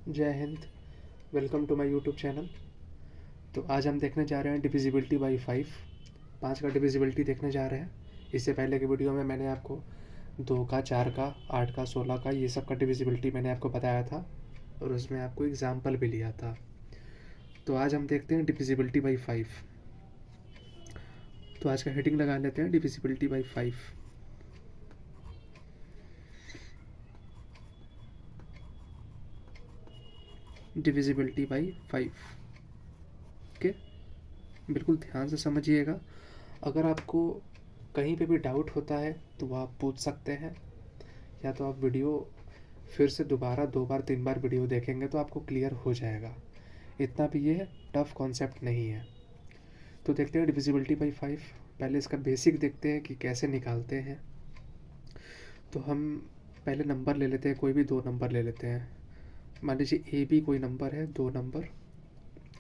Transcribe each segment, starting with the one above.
जय हिंद। Welcome to my YouTube channel. तो आज हम देखने जा रहे हैं डिविजिबिलिटी बाई 5 का डिविजिबिलिटी देखने जा रहे हैं। इससे पहले की वीडियो में मैंने आपको 2 का, 4 का, 8 का, 16 का, ये सब का डिविजिबिलिटी मैंने आपको बताया था और उसमें आपको एग्जाम्पल भी लिया था। तो आज हम देखते हैं डिविजिबिलिटी बाई 5। तो आज का हेडिंग लगा लेते हैं divisibility by 5। Divisibility by 5। Okay, बिल्कुल ध्यान से समझिएगा। अगर आपको कहीं पे भी डाउट होता है तो आप पूछ सकते हैं, या तो आप वीडियो फिर से दोबारा 2 बार 3 बार वीडियो देखेंगे तो आपको क्लियर हो जाएगा। इतना भी ये टफ कॉन्सेप्ट नहीं है। तो देखते हैं डिविजिबिलिटी बाई 5। पहले इसका बेसिक देखते हैं कि कैसे निकालते हैं। तो हम पहले नंबर ले लेते हैं, कोई भी 2 नंबर ले लेते हैं। मान लीजिए ए बी कोई नंबर है, 2 नंबर।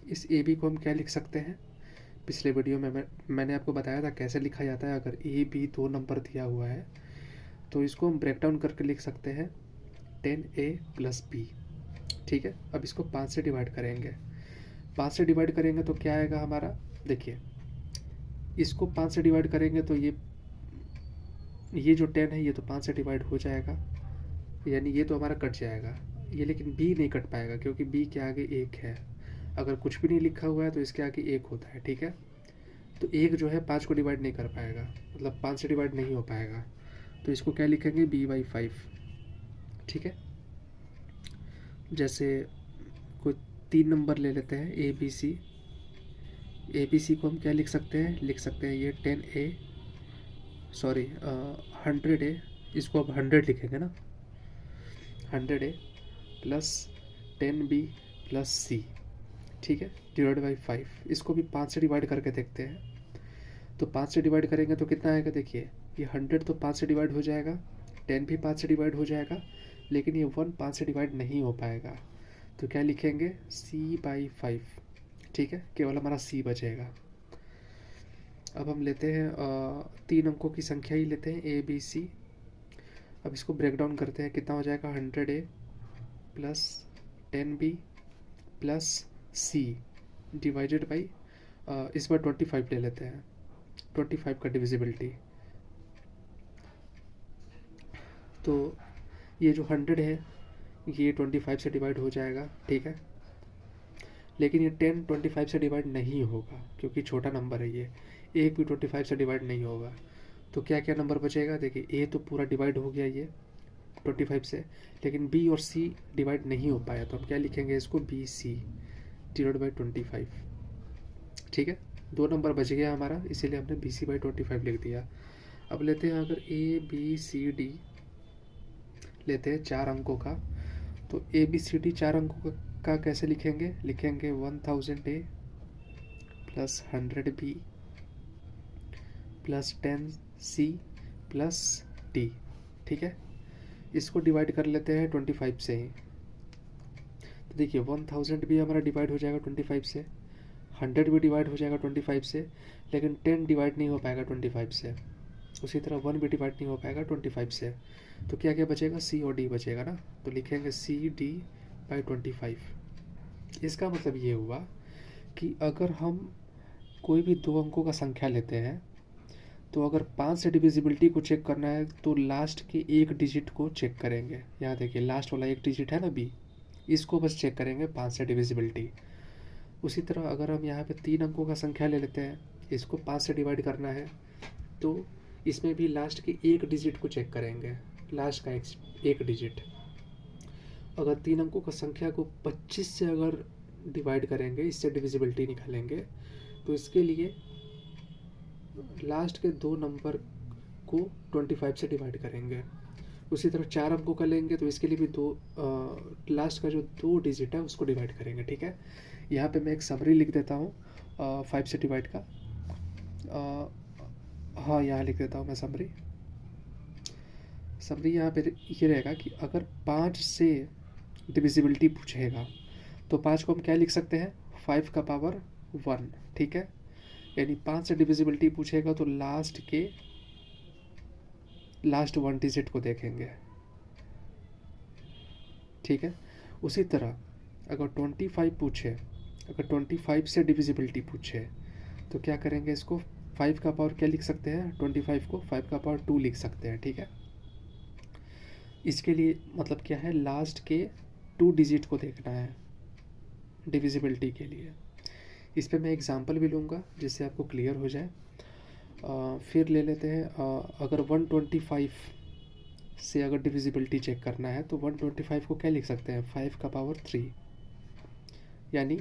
इस ए बी को हम क्या लिख सकते हैं? पिछले वीडियो में मैंने आपको बताया था कैसे लिखा जाता है। अगर ए बी 2 नंबर दिया हुआ है तो इसको हम ब्रेक डाउन करके लिख सकते हैं 10a + b। ठीक है, अब इसको 5 से डिवाइड करेंगे। 5 से डिवाइड करेंगे तो क्या आएगा हमारा? देखिए, इसको 5 से डिवाइड करेंगे तो ये जो 10 है ये तो 5 से डिवाइड हो जाएगा, यानी ये तो हमारा कट जाएगा ये। लेकिन b नहीं कट पाएगा क्योंकि b के आगे 1 है। अगर कुछ भी नहीं लिखा हुआ है तो इसके आगे 1 होता है। ठीक है, तो 1 जो है 5 को डिवाइड नहीं कर पाएगा, मतलब 5 से डिवाइड नहीं हो पाएगा। तो इसको क्या लिखेंगे? b/5। ठीक है, जैसे कोई 3 नंबर ले लेते हैं ए बी सी। ए बी सी को हम क्या लिख सकते हैं? लिख सकते हैं ये 100a, इसको अब 100 लिखेंगे ना। 100a + 10b + c। ठीक है, डिवाइड बाई 5। इसको भी 5 से डिवाइड करके देखते हैं। तो 5 से डिवाइड करेंगे तो कितना आएगा? देखिए, ये 100 तो 5 से डिवाइड हो जाएगा, 10 भी 5 से डिवाइड हो जाएगा, लेकिन ये 1 5 से डिवाइड नहीं हो पाएगा। तो क्या लिखेंगे? c/5। ठीक है, केवल हमारा c बचेगा। अब हम लेते हैं 3 अंकों की संख्या ही लेते हैं, a b c। अब इसको ब्रेक डाउन करते हैं, कितना हो जाएगा? 100a + 10b + c divided by, इस बार 25 ले लेते हैं, 25 का डिविजिबिलिटी। तो ये जो 100 है ये 25 से डिवाइड हो जाएगा। ठीक है, लेकिन ये 10 25 से डिवाइड नहीं होगा क्योंकि छोटा नंबर है ये। एक भी 25 से डिवाइड नहीं होगा। तो क्या क्या नंबर बचेगा? देखिए, ए तो पूरा डिवाइड हो गया ये 25 से, लेकिन बी और सी डिवाइड नहीं हो पाया। तो हम क्या लिखेंगे इसको? BC divide by 25। ठीक है, 2 नंबर बच गया हमारा, इसीलिए हमने BC/25 लिख दिया। अब लेते हैं अगर ABCD लेते हैं 4 अंकों का। तो ABCD 4 अंकों का कैसे लिखेंगे? लिखेंगे 1000A + 100B + 10C + D। ठीक है, इसको डिवाइड कर लेते हैं 25 से ही। तो देखिए, 1000 भी हमारा डिवाइड हो जाएगा 25 से, 100 भी डिवाइड हो जाएगा 25 से, लेकिन 10 डिवाइड नहीं हो पाएगा 25 से। उसी तरह 1 भी डिवाइड नहीं हो पाएगा 25 से। तो क्या क्या बचेगा? C और D बचेगा ना। तो लिखेंगे CD/25। इसका मतलब ये हुआ कि अगर हम कोई भी 2 अंकों का संख्या लेते हैं तो अगर 5 से डिविजिबिलिटी को चेक करना है तो लास्ट के 1 डिजिट को चेक करेंगे। यहाँ देखिए, लास्ट वाला 1 डिजिट है ना B, इसको बस चेक करेंगे 5 से डिविजिबिलिटी। उसी तरह अगर हम यहाँ पे 3 अंकों का संख्या ले लेते हैं, इसको 5 से डिवाइड करना है तो इसमें भी लास्ट के 1 डिजिट को चेक करेंगे, लास्ट का 1 डिजिट। अगर 3 अंकों का संख्या को 25 से अगर डिवाइड करेंगे, इससे डिविजिबिलिटी निकालेंगे, तो इसके लिए लास्ट के 2 नंबर को 25 से डिवाइड करेंगे। उसी तरह 4 अंकों का लेंगे तो इसके लिए भी लास्ट का जो 2 डिजिट है उसको डिवाइड करेंगे। ठीक है, यहाँ पे मैं एक समरी लिख देता हूँ 5 से डिवाइड का। हाँ, यहाँ लिख देता हूँ मैं समरी यहाँ पे ये रहेगा कि अगर 5 से डिविजिबिलिटी पूछेगा तो 5 को हम क्या लिख सकते हैं? 5 का पावर 1। ठीक है, यानी 5 से डिविजिबिलिटी पूछेगा तो लास्ट 1 डिजिट को देखेंगे। ठीक है, उसी तरह अगर 25 पूछे, अगर 25 से डिविजिबिलिटी पूछे तो क्या करेंगे, इसको 5 का पावर क्या लिख सकते हैं, 25 को 5 का पावर 2 लिख सकते हैं, ठीक है। इसके लिए मतलब क्या है, लास्ट के 2 डिजिट को देखना है डिविजिबिलिटी के लिए। इस पे मैं एग्जांपल भी लूँगा जिससे आपको क्लियर हो जाए। फिर ले लेते हैं, अगर 125 से अगर डिविजिबिलिटी चेक करना है तो 125 को क्या लिख सकते हैं, 5 का पावर 3, यानी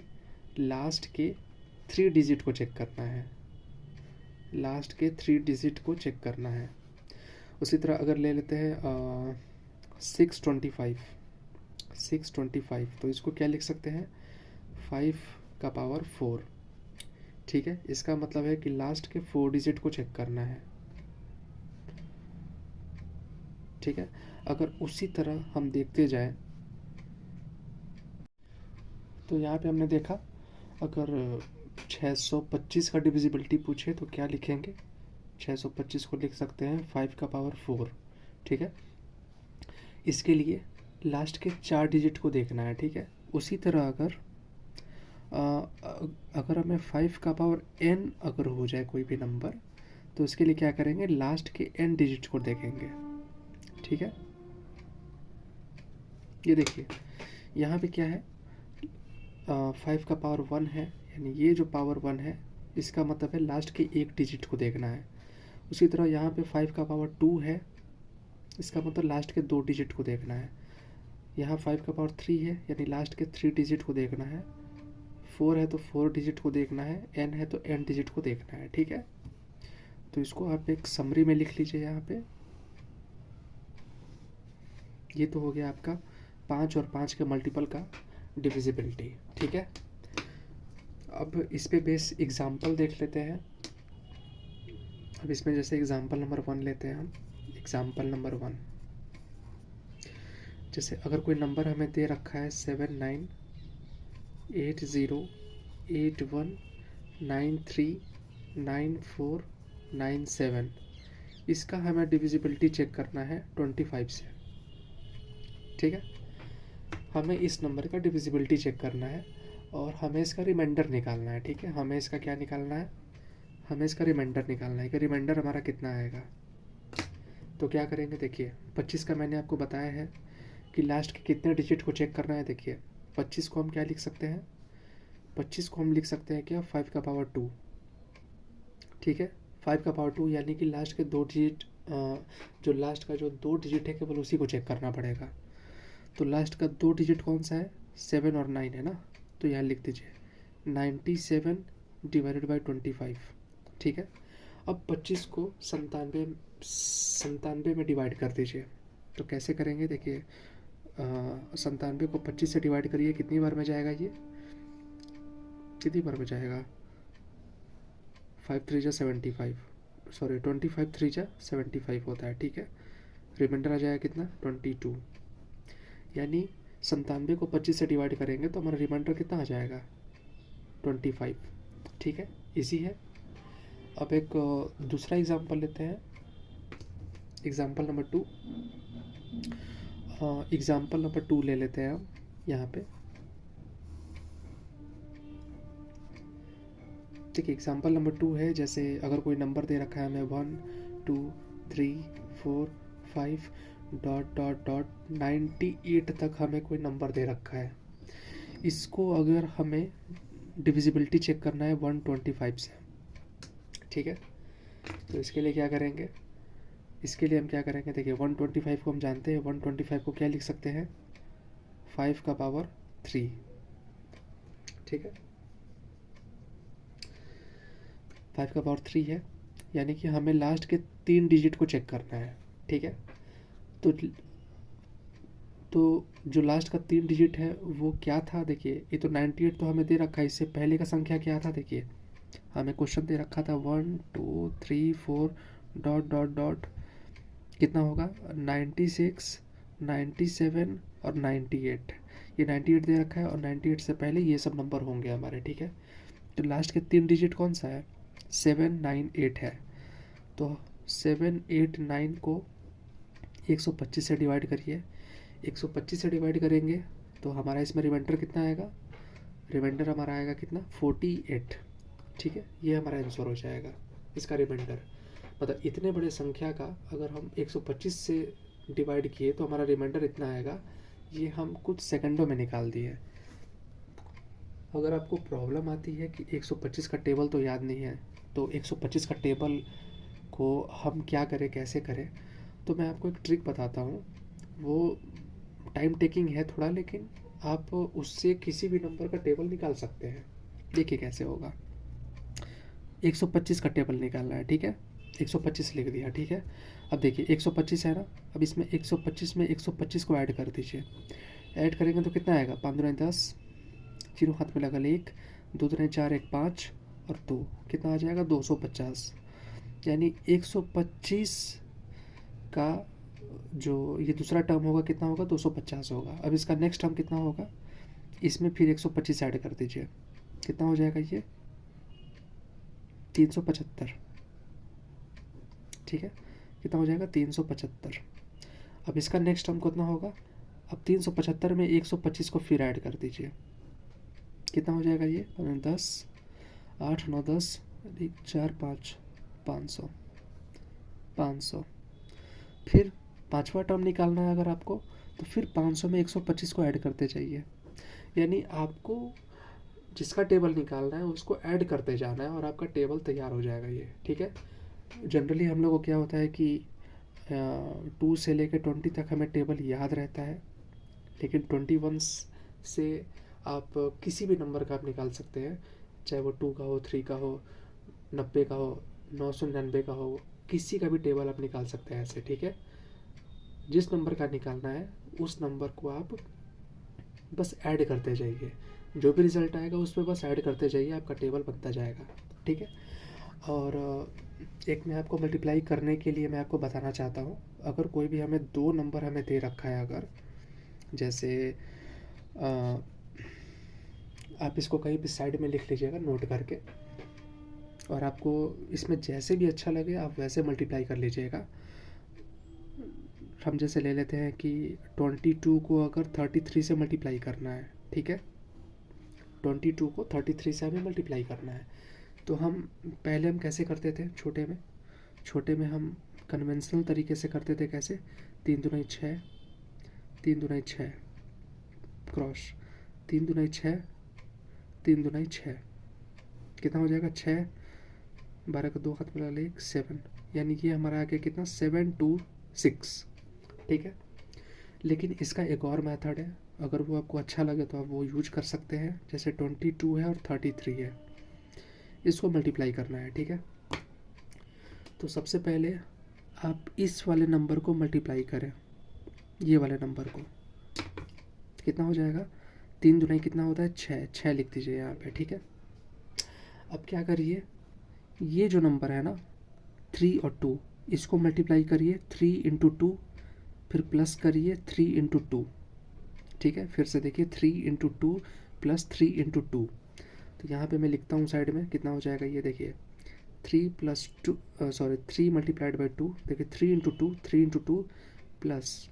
लास्ट के 3 डिजिट को चेक करना है, लास्ट के 3 डिजिट को चेक करना है। उसी तरह अगर ले लेते हैं 625 तो इसको क्या लिख सकते हैं, 5 का पावर 4, ठीक है। इसका मतलब है कि लास्ट के 4 डिजिट को चेक करना है, ठीक है। अगर उसी तरह हम देखते जाएं तो यहाँ पे हमने देखा, अगर 625 का डिविजिबिलिटी पूछे तो क्या लिखेंगे, 625 को लिख सकते हैं 5 का पावर 4, ठीक है। इसके लिए लास्ट के 4 डिजिट को देखना है, ठीक है। उसी तरह अगर हमें 5 का पावर n अगर हो जाए कोई भी नंबर, तो इसके लिए क्या करेंगे, लास्ट के n डिजिट को देखेंगे, ठीक है। ये देखिए यहाँ पे क्या है, 5 का पावर 1 है, यानी ये जो पावर 1 है इसका मतलब है लास्ट के 1 डिजिट को देखना है। उसी तरह यहाँ पे 5 का पावर 2 है, इसका मतलब लास्ट के 2 डिजिट को देखना है। यहाँ 5 का पावर 3 है, यानी लास्ट के 3 डिजिट को देखना है। 4 है तो 4 डिजिट को देखना है, n है तो n डिजिट को देखना है, ठीक है। तो इसको आप एक समरी में लिख लीजिए यहाँ पे। ये तो हो गया आपका 5 और 5 के मल्टीपल का डिविजिबिलिटी, ठीक है। अब इस पे बेस एग्जाम्पल देख लेते हैं। अब इसमें जैसे एग्जाम्पल नंबर 1 लेते हैं हम। एग्जाम्पल नंबर 1, जैसे अगर कोई नंबर हमें दे रखा है 798081939497, इसका हमें डिविजिबिलिटी चेक करना है 25 से, ठीक है। हमें इस नंबर का डिविजिबिलिटी चेक करना है और हमें इसका रिमाइंडर निकालना है, ठीक है। हमें इसका क्या निकालना है, हमें इसका रिमाइंडर निकालना है कि रिमाइंडर हमारा कितना आएगा। तो क्या करेंगे, देखिए 25 का मैंने आपको बताया है कि लास्ट के कितने डिजिट को चेक करना है। देखिए 25 को हम क्या लिख सकते हैं, 25 को हम लिख सकते हैं क्या, 5 का पावर 2, ठीक है। 5 का पावर 2 यानी कि लास्ट के 2 डिजिट, जो लास्ट का जो 2 डिजिट है केवल उसी को चेक करना पड़ेगा। तो लास्ट का 2 डिजिट कौन सा है, 7 और 9 है ना। तो यहाँ लिख दीजिए 97 डिवाइडेड बाई 25, ठीक है। अब 25 को 97 में डिवाइड कर दीजिए। तो कैसे करेंगे, देखिए 97 को 25 से डिवाइड करिए, कितनी बार में जाएगा, ये कितनी बार में जाएगा, 5 3 जा 75, सॉरी 25 3 जा 75 होता है, ठीक है। रिमाइंडर आ जाएगा कितना, 22, यानी 97 को 25 से डिवाइड करेंगे तो हमारा रिमाइंडर कितना आ जाएगा, 25, ठीक है। इजी है। अब एक दूसरा एग्जांपल लेते हैं, एग्जांपल नंबर 2। एग्जांपल नंबर 2 ले लेते हैं हम यहाँ पे। ठीक है, एग्जांपल नंबर 2 है, जैसे अगर कोई नंबर दे रखा है हमें 1 2 3 4 5 डॉट डॉट डॉट 98 तक हमें कोई नंबर दे रखा है। इसको अगर हमें डिविजिबिलिटी चेक करना है 125 से, ठीक है। तो इसके लिए क्या करेंगे, इसके लिए हम क्या करेंगे, देखिए 125 को हम जानते हैं, 125 को क्या लिख सकते हैं, 5 का पावर 3, ठीक है। 5 का पावर 3 है, यानी कि हमें लास्ट के 3 डिजिट को चेक करना है, ठीक है। तो जो लास्ट का 3 डिजिट है वो क्या था, देखिए ये तो 98 तो हमें दे रखा है, इससे पहले का संख्या क्या था, देखिए हमें क्वेश्चन दे रखा था 1 2 3 4 डॉट डॉट डॉट, कितना होगा 96 97 और 98, ये 98 दे रखा है और 98 से पहले ये सब नंबर होंगे हमारे, ठीक है। तो लास्ट के 3 डिजिट कौन सा है, 7 9 8 है। तो 7 8 9 को 125 से डिवाइड करिए, 125 से डिवाइड करेंगे तो हमारा इसमें रिमाइंडर कितना आएगा, रिमाइंडर हमारा आएगा कितना 48, ठीक है। ये हमारा आंसर हो जाएगा इसका रिमाइंडर। मतलब इतने बड़े संख्या का अगर हम 125 से डिवाइड किए तो हमारा रिमाइंडर इतना आएगा, ये हम कुछ सेकंडों में निकाल दिए। अगर आपको प्रॉब्लम आती है कि 125 का टेबल तो याद नहीं है, तो 125 का टेबल को हम क्या करें, कैसे करें, तो मैं आपको एक ट्रिक बताता हूँ। वो टाइम टेकिंग है थोड़ा, लेकिन आप उससे किसी भी नंबर का टेबल निकाल सकते हैं। देखिए कैसे होगा। 125 का टेबल निकालना है, ठीक है। 125 लिख दिया, ठीक है। अब देखिए 125 है ना, अब इसमें 125 में 125 को ऐड कर दीजिए। ऐड करेंगे तो कितना आएगा, 5 दूनी 10, 0 हाथ में लगा 1, 2 दूनी 4, 1 5 और 2, कितना आ जाएगा 250। यानी 125 का जो ये दूसरा टर्म होगा कितना होगा, 250 होगा। अब इसका नेक्स्ट टर्म कितना होगा, इसमें फिर 125 ऐड कर दीजिए, कितना हो जाएगा ये 375, ठीक है। कितना हो जाएगा 375। अब इसका नेक्स्ट टर्म कितना होगा, अब 375 में 125 को फिर ऐड कर दीजिए, कितना हो जाएगा ये 10, 8 9 10, 1 4 5, 500, 500। फिर पांचवा टर्म निकालना है अगर आपको, तो फिर 500 में 125 को ऐड करते जाइए। यानी आपको जिसका टेबल निकालना है उसको ऐड करते जाना है और आपका टेबल तैयार हो जाएगा ये, ठीक है। जनरली हम लोगों को क्या होता है कि 2 से लेकर 20 तक हमें टेबल याद रहता है, लेकिन 21 से आप किसी भी नंबर का आप निकाल सकते हैं, चाहे वो 2 का हो, 3 का हो, 90 का हो, 999 का हो, किसी का भी टेबल आप निकाल सकते हैं ऐसे, ठीक है। जिस नंबर का निकालना है उस नंबर को आप बस ऐड करते जाइए, जो भी रिज़ल्ट आएगा उस पर बस ऐड करते जाइए, आपका टेबल बनता जाएगा, ठीक है। और एक मैं आपको मल्टीप्लाई करने के लिए मैं आपको बताना चाहता हूँ, अगर कोई भी हमें 2 नंबर हमें दे रखा है, अगर जैसे आप इसको कहीं भी साइड में लिख लीजिएगा नोट करके, और आपको इसमें जैसे भी अच्छा लगे आप वैसे मल्टीप्लाई कर लीजिएगा। हम जैसे ले लेते हैं कि 22 को अगर 33 से मल्टीप्लाई करना है, ठीक है, 22 को 33 से हमें मल्टीप्लाई करना है, तो हम पहले हम कैसे करते थे, छोटे में हम कन्वेंशनल तरीके से करते थे। कैसे, 3 दूनी 6, 3 दूनी 6 क्रॉस, 3 दूनी 6, 3 दूनी 6, कितना हो जाएगा 6, 12 का 2 हाथ में 1 7, यानी कि हमारा आगे कितना 726, ठीक है। लेकिन इसका एक और मेथड है, अगर वो आपको अच्छा लगे तो आप वो यूज कर सकते हैं। जैसे 22 है और 33 है, इसको मल्टीप्लाई करना है, ठीक है। तो सबसे पहले आप इस वाले नंबर को मल्टीप्लाई करें, ये वाले नंबर को, कितना हो जाएगा 3 दूनी कितना होता है 6, 6 लिख दीजिए यहाँ पे, ठीक है। अब क्या करिए, ये जो नंबर है ना 3 और 2, इसको मल्टीप्लाई करिए 3 इंटू 2, फिर प्लस करिए 3 इंटू 2, ठीक है। फिर से देखिए 3 इंटू 2 प्लस 3 इंटू 2, तो यहाँ पे मैं लिखता हूँ साइड में, कितना हो जाएगा ये देखिए 3 प्लस 2 3 मल्टीप्लाइड बाई 2, देखिए 3 इंटू 2, 3 इंटू 2 प्लस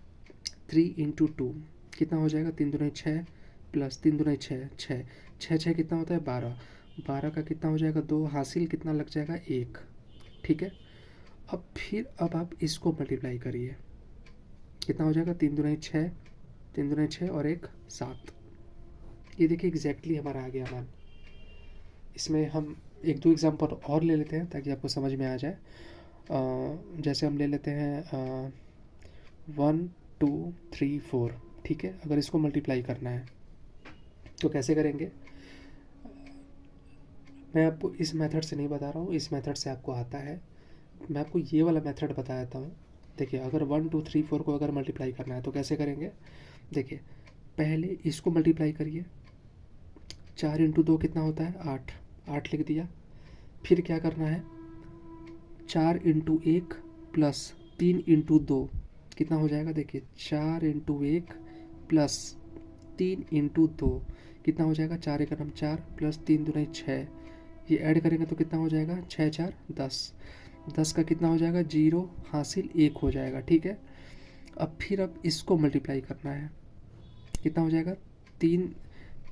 3 इंटू 2, कितना हो जाएगा 3 दूनी 6 प्लस 3 दूनी 6, 6 6 6 कितना होता है 12, 12 का कितना हो जाएगा 2, हासिल कितना लग जाएगा 1, ठीक है। अब आप इसको मल्टीप्लाई करिए, कितना हो जाएगा 3 दूनी 6, 3 दूनी 6 और 1 7, ये देखिए एग्जैक्टली हमारा आ गया मान। इसमें हम 1-2 एग्जाम्पल और ले लेते हैं ताकि आपको समझ में आ जाए। जैसे हम ले लेते हैं 1 2 3 4, ठीक है। अगर इसको मल्टीप्लाई करना है तो कैसे करेंगे, मैं आपको इस मेथड से नहीं बता रहा हूँ, इस मेथड से आपको आता है, मैं आपको ये वाला मेथड बता देता हूँ। देखिए अगर 1 2 3 4 को अगर मल्टीप्लाई करना है तो कैसे करेंगे, देखिए पहले इसको मल्टीप्लाई करिए, 4 इंटू 2 कितना होता है 8, 8 लिख दिया। फिर क्या करना है 4 इंटू 1 प्लस 3 इंटू 2, कितना हो जाएगा, देखिए 4 इंटू 1 प्लस 3 इंटू 2, कितना हो जाएगा 4 1 4 प्लस 3 दूनी 6, ये ऐड करेंगे तो कितना हो जाएगा 6 4 10, 10 का कितना हो जाएगा 0, हासिल 1 हो जाएगा, ठीक है। अब इसको मल्टीप्लाई करना है, कितना हो जाएगा तीन,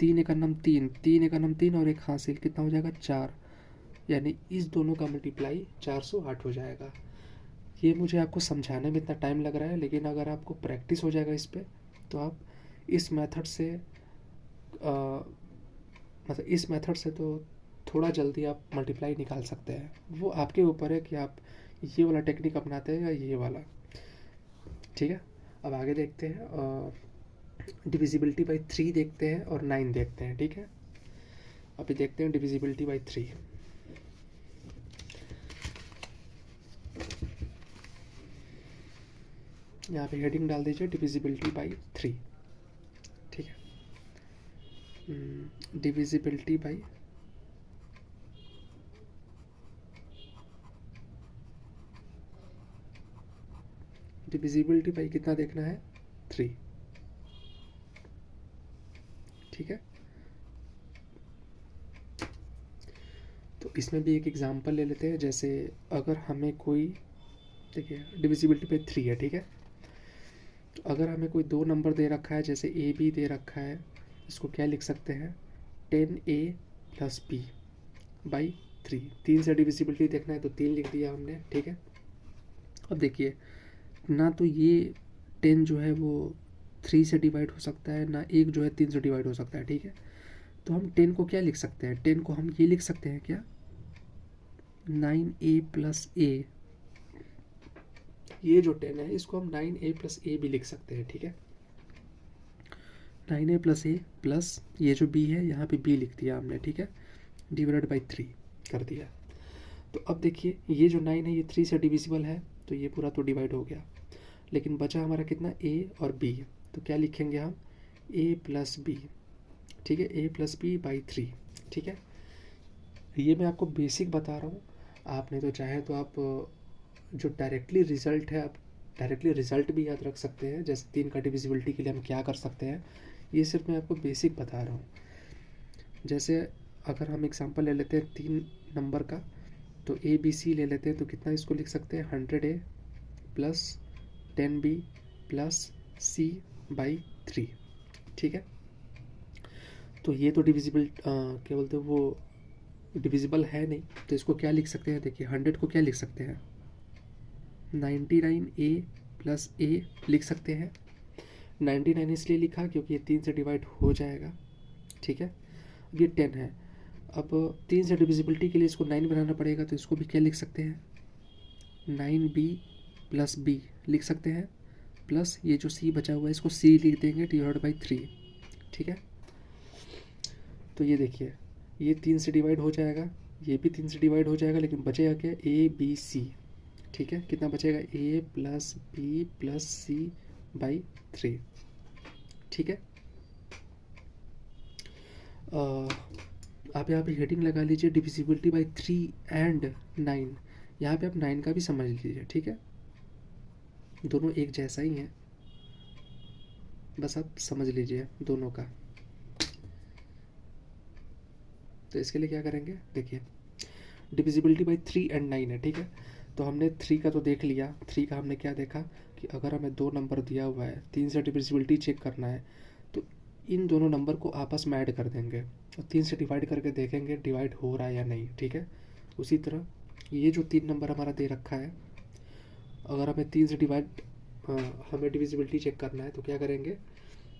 तीन एकनम तीन, तीन एकनम तीन और एक हासिल, कितना हो जाएगा 4, यानी इस दोनों का मल्टीप्लाई 408 हो जाएगा। ये मुझे आपको समझाने में इतना टाइम लग रहा है, लेकिन अगर आपको प्रैक्टिस हो जाएगा इस पर तो आप इस मेथड से मतलब इस मेथड से तो थोड़ा जल्दी आप मल्टीप्लाई निकाल सकते हैं। वो आपके ऊपर है कि आप ये वाला टेक्निक अपनाते हैं या ये वाला। ठीक है, अब आगे देखते हैं, डिविजिबिलिटी बाई 3 देखते हैं और 9 देखते हैं। ठीक है, अभी देखते हैं डिविजिबिलिटी बाई 3। यहाँ पे हेडिंग डाल दीजिए डिविजिबिलिटी बाई 3। ठीक है, डिविजिबिलिटी बाई डिविजिबिलिटी बाई कितना देखना है 3। ठीक है, तो इसमें भी एक एग्जांपल ले लेते हैं। जैसे अगर हमें कोई, देखिए डिविजिबिलिटी बाई 3 है। ठीक है, तो अगर हमें कोई दो नंबर दे रखा है, जैसे ए बी दे रखा है, इसको क्या लिख सकते हैं 10a प्लस बी बाई 3। 3 से डिविजिबिलिटी देखना है तो 3 लिख दिया हमने। ठीक है, अब देखिए ना तो ये 10 जो है वो 3 से डिवाइड हो सकता है, ना एक जो है 3 से डिवाइड हो सकता है। ठीक है, तो हम 10 को क्या लिख सकते हैं, 10 को हम ये लिख सकते हैं क्या 9a प्लस a। ये जो 10 है इसको हम 9a प्लस a भी लिख सकते हैं। ठीक है, 9a प्लस a प्लस ये जो b है यहाँ पे b लिख दिया हमने। ठीक है, डिवाइडेड बाई 3 कर दिया। तो अब देखिए ये जो 9 है ये 3 से डिविजिबल है, तो ये पूरा तो डिवाइड हो गया, लेकिन बचा हमारा कितना a और b। तो क्या लिखेंगे हम a प्लस बी। ठीक है, a प्लस बी बाई 3। ठीक है, ये मैं आपको बेसिक बता रहा हूँ, आपने तो चाहे तो आप जो डायरेक्टली रिजल्ट है आप डायरेक्टली रिजल्ट भी याद रख सकते हैं। जैसे 3 का डिविजिबिलिटी के लिए हम क्या कर सकते हैं, ये सिर्फ मैं आपको बेसिक बता रहा हूँ। जैसे अगर हम एग्जांपल ले लेते हैं 3 नंबर का, तो ए बी सी ले लेते हैं, तो कितना इसको लिख सकते हैं 100a plus 10b plus c by 3। ठीक है, तो ये तो डिविजिबल क्या बोलते हैं वो डिविजिबल है नहीं, तो इसको क्या लिख सकते हैं, देखिए 100 को क्या लिख सकते हैं 99a प्लस a लिख सकते हैं। 99 इसलिए लिखा क्योंकि ये 3 से डिवाइड हो जाएगा। ठीक है, अब ये 10 है, अब 3 से डिविजिबिलिटी के लिए इसको 9 बनाना पड़ेगा, तो इसको भी क्या लिख सकते हैं 9b प्लस b लिख सकते हैं, प्लस ये जो c बचा हुआ है इसको c लिख देंगे डिवाइड बाई 3। ठीक है, तो ये देखिए ये 3 से डिवाइड हो जाएगा, ये भी 3 से डिवाइड हो जाएगा, लेकिन बचेगा क्या a b c। ठीक है, कितना बचेगा a plus B plus C by 3। ठीक है, आप यहाँ पे हेडिंग लगा लीजिए डिविजिबिलिटी बाई 3 एंड 9। यहाँ पे आप 9 का भी समझ लीजिए। ठीक है, दोनों एक जैसा ही है, बस आप समझ लीजिए दोनों का। तो इसके लिए क्या करेंगे, देखिए डिविजिबिलिटी बाई 3 एंड 9 है। ठीक है, तो हमने 3 का तो देख लिया। 3 का हमने क्या देखा कि अगर हमें दो नंबर दिया हुआ है, 3 से डिविजिबिलिटी चेक करना है, तो इन दोनों नंबर को आपस में ऐड कर देंगे और 3 से डिवाइड करके देखेंगे डिवाइड हो रहा है या नहीं। ठीक है, उसी तरह ये जो 3 नंबर हमारा दे रखा है, अगर हमें 3 से हमें डिविजिबिलिटी चेक करना है, तो क्या करेंगे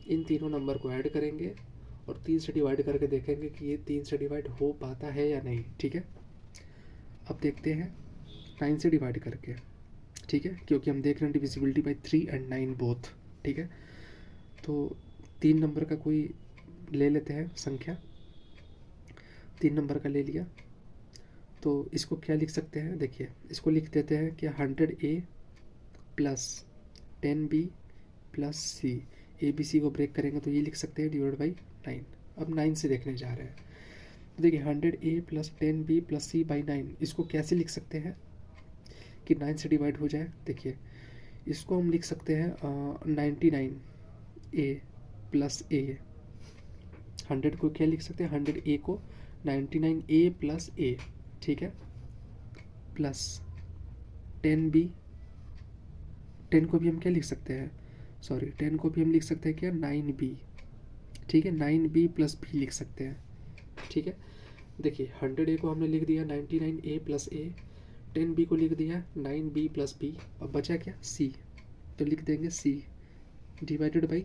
इन तीनों नंबर को ऐड करेंगे और 3 से डिवाइड करके देखेंगे कि ये 3 से डिवाइड हो पाता है या नहीं। ठीक है, अब देखते हैं 9 से डिवाइड करके। ठीक है, क्योंकि हम देख रहे हैं डिविजिबिलिटी बाई 3 एंड 9 बोथ। ठीक है, तो 3 नंबर का कोई ले लेते हैं संख्या, 3 नंबर का ले लिया, तो इसको क्या लिख सकते हैं, देखिए इसको लिख देते हैं कि 100a plus 10b plus c। A B C को ब्रेक करेंगे तो ये लिख सकते हैं डिवाइड बाई 9। अब 9 से देखने जा रहे हैं, तो देखिए 100a plus 10b plus c by 9, इसको कैसे लिख सकते हैं कि 9 से डिवाइड हो जाए। देखिए इसको हम लिख सकते हैं 99a प्लस a। 100 को क्या लिख सकते हैं 100a को 99a प्लस a। ठीक है, प्लस 10b, 10 को भी हम क्या लिख सकते हैं, सॉरी 10 को भी हम लिख सकते हैं क्या 9b। ठीक है, 9b प्लस b लिख सकते हैं। ठीक है, देखिए 100a को हमने लिख दिया 99a प्लस a, 10b को लिख दिया 9b प्लस b, अब बचा क्या c, तो लिख देंगे c डिवाइडेड बाई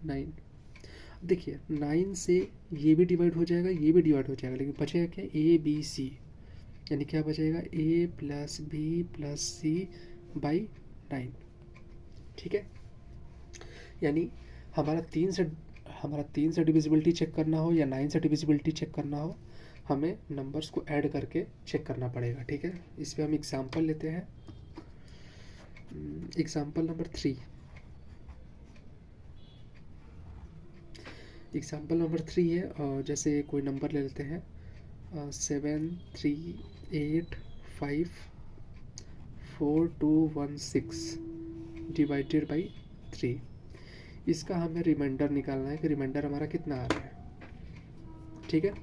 9। देखिए 9 से ये भी डिवाइड हो जाएगा, ये भी डिवाइड हो जाएगा, लेकिन बचेगा क्या, a b c, यानी क्या बचेगा a plus B plus C by 9। ठीक है, यानी हमारा 3 से डिविजिबिलिटी चेक करना हो या 9 से डिविजिबिलिटी चेक करना हो, हमें नंबर्स को ऐड करके चेक करना पड़ेगा। ठीक है, इस पर हम एग्जांपल लेते हैं। Example number 3। एग्जांपल नंबर 3 है, जैसे कोई नंबर ले लेते हैं 7385421 डिवाइडेड बाई 3। इसका हमें रिमाइंडर निकालना है कि रिमाइंडर हमारा कितना आ रहा है। ठीक है,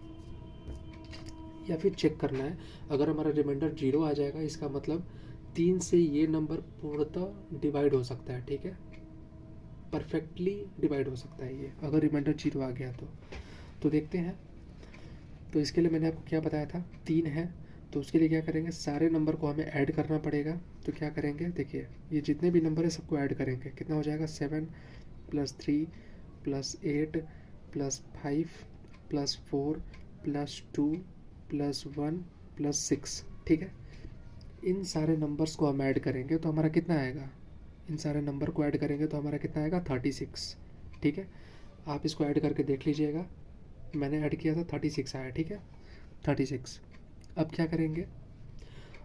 या फिर चेक करना है अगर हमारा रिमाइंडर 0 आ जाएगा, इसका मतलब 3 से ये नंबर पूर्णतः डिवाइड हो सकता है। ठीक है, परफेक्टली डिवाइड हो सकता है ये, अगर रिमाइंडर 0 आ गया तो देखते हैं। तो इसके लिए मैंने आपको क्या बताया था, 3 है, तो उसके लिए क्या करेंगे, सारे नंबर को हमें ऐड करना पड़ेगा। तो क्या करेंगे, देखिए ये जितने भी नंबर है सबको ऐड करेंगे, कितना हो जाएगा 7 plus 3 plus 8 plus 5 plus 4 plus 2 plus 1 plus 6। ठीक है, इन सारे नंबर्स को हम ऐड करेंगे तो हमारा कितना आएगा, इन सारे नंबर को ऐड करेंगे तो हमारा कितना आएगा 36। ठीक है, आप इसको ऐड करके देख लीजिएगा, मैंने ऐड किया था 36 आया। ठीक है, 36। अब क्या करेंगे,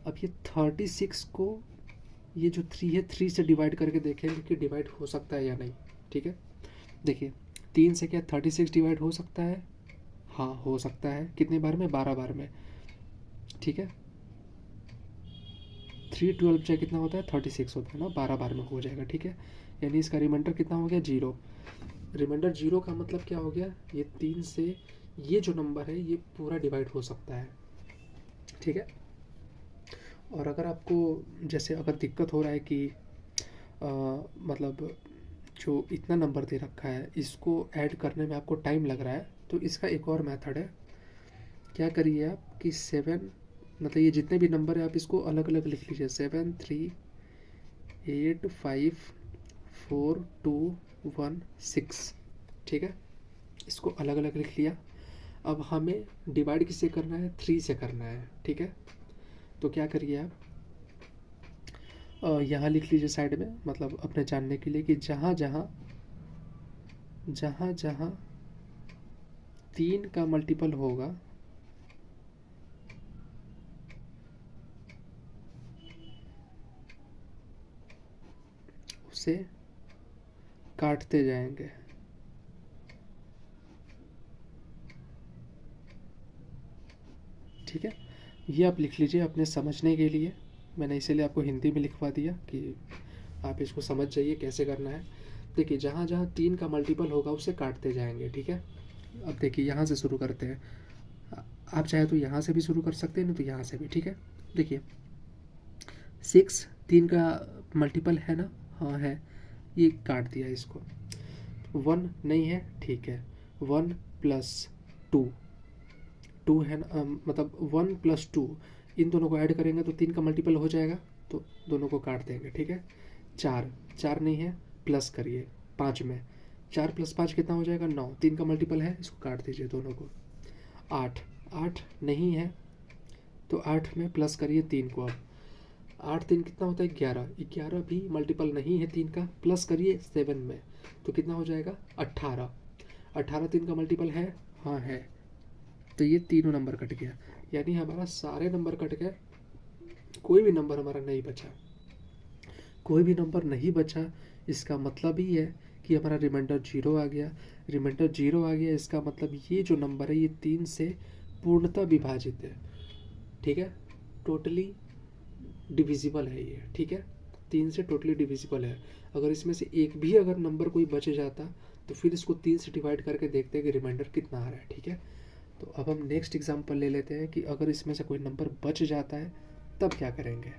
अब ये 36 को ये जो 3 है 3 से डिवाइड करके देखेंगे कि डिवाइड हो सकता है या नहीं। ठीक है, देखिए 3 से क्या 36 डिवाइड हो सकता है, हाँ हो सकता है, कितने बार में, 12 बार में। ठीक है, 3 12 चाहे कितना होता है 36 होता है ना, 12 बार में हो जाएगा। ठीक है, यानी इसका रिमाइंडर कितना हो गया 0। रिमाइंडर 0 का मतलब क्या हो गया, ये 3 से ये जो नंबर है ये पूरा डिवाइड हो सकता है। ठीक है, और अगर आपको जैसे अगर दिक्कत हो रहा है कि मतलब जो इतना नंबर दे रखा है इसको ऐड करने में आपको टाइम लग रहा है, तो इसका एक और मेथड है। क्या करिए आप कि 7 मतलब ये जितने भी नंबर है आप इसको अलग अलग लिख लीजिए, 7 3 8 5 4 2 1 6। ठीक है, इसको अलग अलग लिख लिया। अब हमें डिवाइड किससे करना है, 3 से करना है। ठीक है, तो क्या करिए आप यहाँ लिख लीजिए साइड में, मतलब अपने जानने के लिए कि जहाँ जहाँ 3 का मल्टीपल होगा उसे काटते जाएंगे। ठीक है, ये आप लिख लीजिए अपने समझने के लिए, मैंने इसीलिए आपको हिंदी में लिखवा दिया कि आप इसको समझ जाइए कैसे करना है। देखिए जहाँ जहाँ 3 का मल्टीपल होगा उसे काटते जाएंगे। ठीक है, अब देखिए यहाँ से शुरू करते हैं, आप चाहे तो यहाँ से भी शुरू कर सकते हैं, नहीं तो यहाँ से भी। ठीक है, देखिए 6 3 का मल्टीपल है ना, हाँ है, ये काट दिया इसको। 1 नहीं है, ठीक है, 1 प्लस 2 है ना, मतलब 1 प्लस 2, इन दोनों को ऐड करेंगे तो 3 का मल्टीपल हो जाएगा, तो दोनों को काट देंगे। ठीक है, 4 नहीं है, प्लस करिए 5 में, 4 प्लस 5 कितना हो जाएगा 9, 3 का मल्टीपल है, इसको काट दीजिए दोनों को। 8 नहीं है, तो 8 में प्लस करिए 3 को। अब 8 3 कितना होता है 11 भी मल्टीपल नहीं है 3 का, प्लस करिए 7 में, तो कितना हो जाएगा 18 3 का मल्टीपल है, हाँ है, तो ये तीनों नंबर कट गया, यानी हमारा सारे नंबर कट गए, कोई भी नंबर हमारा नहीं बचा। कोई भी नंबर नहीं बचा, इसका मतलब ही है कि हमारा रिमाइंडर 0 आ गया। रिमाइंडर 0 आ गया, इसका मतलब ये जो नंबर है ये 3 से पूर्णतः विभाजित है। ठीक है, टोटली डिविजिबल है ये। ठीक है, 3 से टोटली डिविजिबल है। अगर इसमें से एक भी अगर नंबर कोई बच जाता तो फिर इसको 3 से डिवाइड करके देखते हैं कि रिमाइंडर कितना आ रहा है। ठीक है, तो अब हम नेक्स्ट एग्जांपल ले लेते हैं कि अगर इसमें से कोई नंबर बच जाता है तब क्या करेंगे।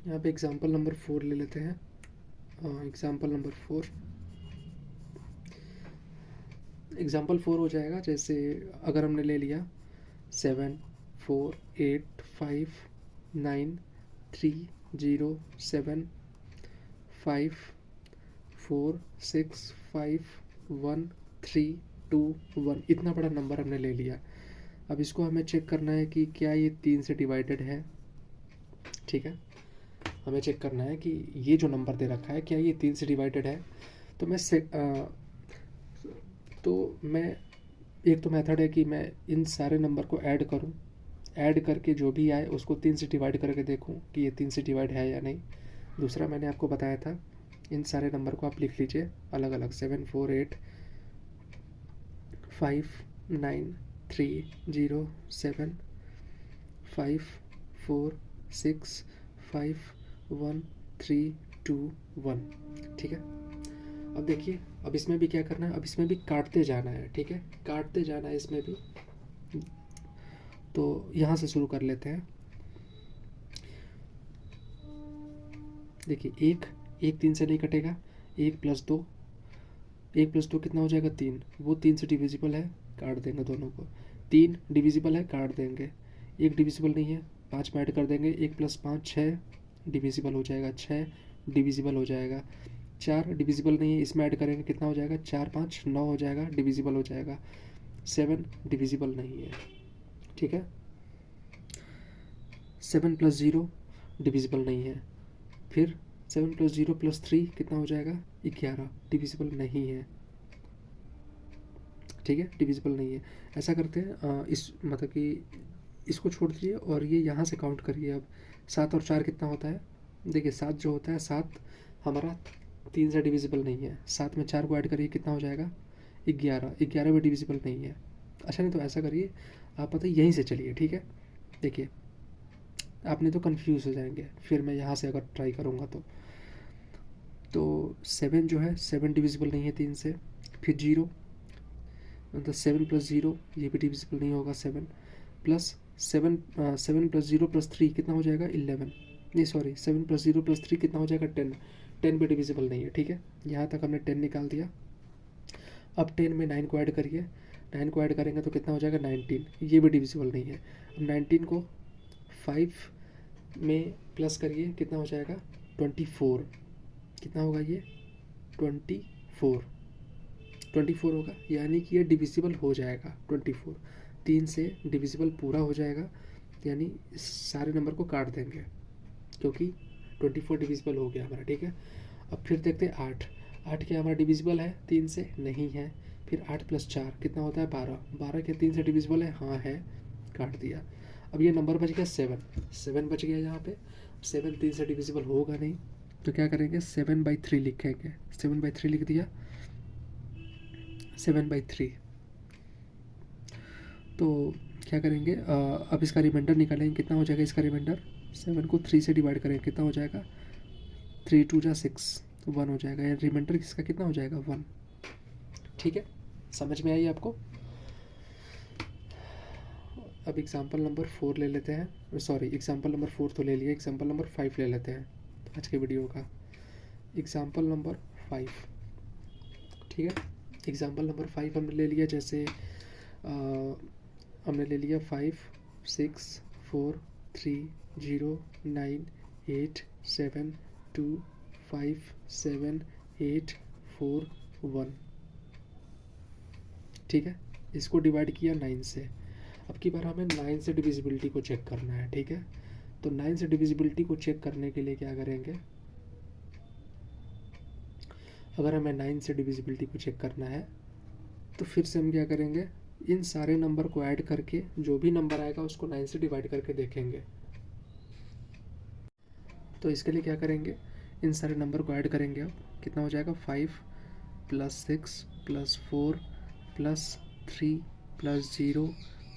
यहाँ पे एग्जांपल नंबर 4 ले लेते हैं। एग्जांपल नंबर 4, एग्ज़ाम्पल 4 हो जाएगा, जैसे अगर हमने ले लिया 7 4 8 5 9 3 0 7 5 4 6 5 1 3 2 1, इतना बड़ा नंबर हमने ले लिया। अब इसको हमें चेक करना है कि क्या ये 3 से डिवाइडेड है। ठीक है, हमें चेक करना है कि ये जो नंबर दे रखा है क्या ये 3 से डिवाइडेड है। तो मैं एक तो मेथड है कि मैं इन सारे नंबर को ऐड करूं, ऐड करके जो भी आए उसको 3 से डिवाइड करके देखूं कि ये 3 से डिवाइड है या नहीं। दूसरा मैंने आपको बताया था, इन सारे नंबर को आप लिख लीजिए अलग अलग, 7 4 8 5 9 3 0 7 5 4 6 5 1 3 2 1। ठीक है, अब देखिए, अब इसमें भी क्या करना है, अब इसमें भी काटते जाना है। ठीक है, काटते जाना है इसमें भी। तो यहाँ से शुरू कर लेते हैं। देखिए, एक 3 से नहीं कटेगा, 1 + 2, 1 + 2 कितना हो जाएगा 3, वो 3 से डिविजिबल है, काट देंगे दोनों को। 3 डिविजिबल है, काट देंगे। 1 डिविजिबल नहीं है, 5 में ऐड कर देंगे, 1 + 5 6 डिविजिबल हो जाएगा, 6 डिविजिबल हो जाएगा। 4 डिविजिबल नहीं है, इसमें ऐड करेंगे कितना हो जाएगा, 4 5 9 हो जाएगा, डिविजिबल हो जाएगा। 7 डिविजिबल नहीं है। ठीक है, 7 + 0 डिविजिबल नहीं है। फिर 7 + 0 + 3 कितना हो जाएगा, 11, डिविजिबल नहीं है। ठीक है, डिविजिबल नहीं है। ऐसा करते हैं, इस मतलब कि इसको छोड़ दीजिए और ये यहाँ से काउंट करिए। अब 7 और 4 कितना होता है, देखिए 7 जो होता है, 7 हमारा 3 से डिविजिबल नहीं है। 7 में 4 को ऐड करिए, कितना हो जाएगा 11, 11 भी डिविजिबल नहीं है। अच्छा, नहीं तो ऐसा करिए, आप पता यहीं से चलिए। ठीक है, देखिए आपने तो कंफ्यूज हो जाएंगे, फिर मैं यहाँ से अगर ट्राई करूँगा तो 7 जो है 7 डिविजिबल नहीं है 3 से। फिर 0, मतलब 7 + 0 ये भी डिविजिबल नहीं होगा। 7 + 7 7 + 0 + 3 कितना हो जाएगा 11, नहीं सॉरी 7 + 0 + 3 कितना हो जाएगा 10, 10 भी डिविजिबल नहीं है। ठीक है, यहाँ तक हमने 10 निकाल दिया। अब 10 में 9 को ऐड करिए, 9 को ऐड करेंगे तो कितना हो जाएगा 19, ये भी डिविजिबल नहीं है। अब 19 को 5 में प्लस करिए, कितना हो जाएगा 24, कितना होगा ये 24, 24 होगा, यानी कि ये डिविजिबल हो जाएगा। 24 3 से डिविजिबल पूरा हो जाएगा, यानी इस सारे नंबर को काट देंगे क्योंकि 24 डिविजिबल हो गया हमारा। ठीक है, अब फिर देखते हैं 8, 8 क्या हमारा डिविजिबल है 3 से, नहीं है। फिर 8 + 4 कितना होता है 12, 12 क्या 3 से डिविजिबल है, हाँ है, काट दिया। अब ये नंबर बच गया 7, 7 बच गया यहाँ पे। 7 3 से डिविजिबल होगा नहीं, तो क्या करेंगे 7/3 लिखेंगे, 7/3 लिख दिया, 7/3। तो क्या करेंगे, अब इसका रिमाइंडर निकालेंगे, कितना हो जाएगा इसका रिमाइंडर, 7 को 3 से डिवाइड करेंगे, कितना हो जाएगा 3 2 = 6, 1 हो जाएगा, या रिमाइंडर किसका कितना हो जाएगा 1। ठीक है, समझ में आई आपको। अब एग्जाम्पल नंबर 4 ले लेते हैं, सॉरी एग्जाम्पल नंबर 4 तो ले लिया, एग्जाम्पल नंबर 5 ले लेते हैं आज के वीडियो का। एग्जाम्पल नंबर 5, ठीक है, एग्जाम्पल नंबर 5 हमने ले लिया, जैसे हमने ले लिया 5 6 4 3 0 9 8 7 2 5 7 8 4 1। ठीक है, इसको डिवाइड किया 9 से। अब की बार हमें 9 से डिविजिबिलिटी को चेक करना है। ठीक है, तो 9 से डिविजिबिलिटी को चेक करने के लिए क्या करेंगे, अगर हमें 9 से डिविजिबिलिटी को चेक करना है तो फिर से हम क्या करेंगे, इन सारे नंबर को ऐड करके जो भी नंबर आएगा उसको 9 से डिवाइड करके देखेंगे। तो इसके लिए क्या करेंगे, इन सारे नंबर को ऐड करेंगे। अब कितना हो जाएगा 5 + 6 + 4 + 3 + 0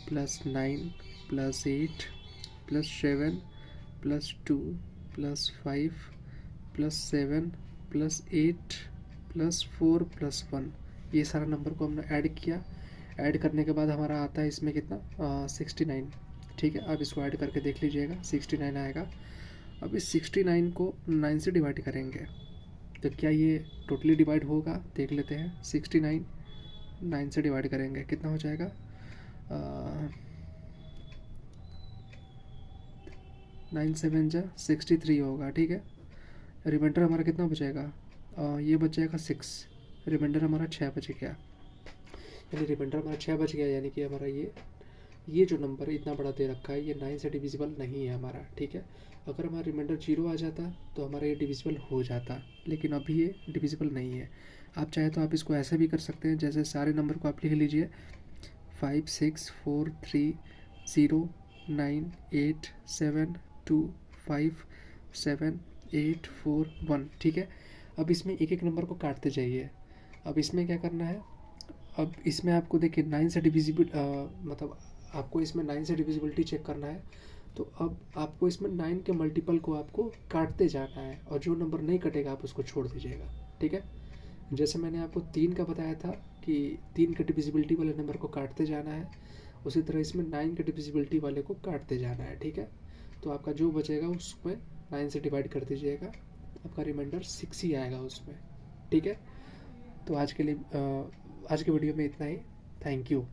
+ 9 + 8 + 7 + 2 + 5 + 7 + 8 + 4 + 1। ये सारा नंबर को हमने ऐड किया। ऐड करने के बाद हमारा आता है इसमें कितना 69। ठीक है, अब इसको ऐड करके देख लीजिएगा 69 आएगा। अब इस 69 को 9 से डिवाइड करेंगे तो क्या ये टोटली डिवाइड होगा, देख लेते हैं। 69 9 से डिवाइड करेंगे, कितना हो जाएगा 9 7 जा 63 होगा, ठीक है। रिमाइंडर हमारा कितना बचेगा, ये बच जाएगा 6, रिमाइंडर हमारा 6 बच गया, यानी रिमाइंडर हमारा 6 बच गया, यानी कि हमारा ये जो नंबर इतना बड़ा दे रखा है ये 9 से डिविजिबल नहीं है हमारा, ठीक है। अगर हमारा रिमाइंडर 0 आ जाता तो हमारा ये डिविजिबल हो जाता, लेकिन अभी ये डिविजिबल नहीं है। आप चाहे तो आप इसको ऐसे भी कर सकते हैं, जैसे सारे नंबर को आप लिख लीजिए 5 6 4 3 0 9 8 7 2 5 7 8 4 1, ठीक है। अब इसमें एक एक नंबर को काटते जाइए। अब इसमें क्या करना है, अब इसमें आपको देखिए 9 से डिविजिबल मतलब आपको इसमें 9 से डिविजिबिलिटी चेक करना है, तो अब आपको इसमें 9 के मल्टीपल को आपको काटते जाना है, और जो नंबर नहीं कटेगा आप उसको छोड़ दीजिएगा, ठीक है। जैसे मैंने आपको 3 का बताया था कि 3 के डिविजिबिलिटी वाले नंबर को काटते जाना है, उसी तरह इसमें 9 के डिविजिबिलिटी वाले को काटते जाना है, ठीक है। तो आपका जो बचेगा उसमें 9 से डिवाइड कर दीजिएगा, आपका रिमाइंडर 6 ही आएगा उसमें, ठीक है। तो आज के वीडियो में इतना ही। Thank you.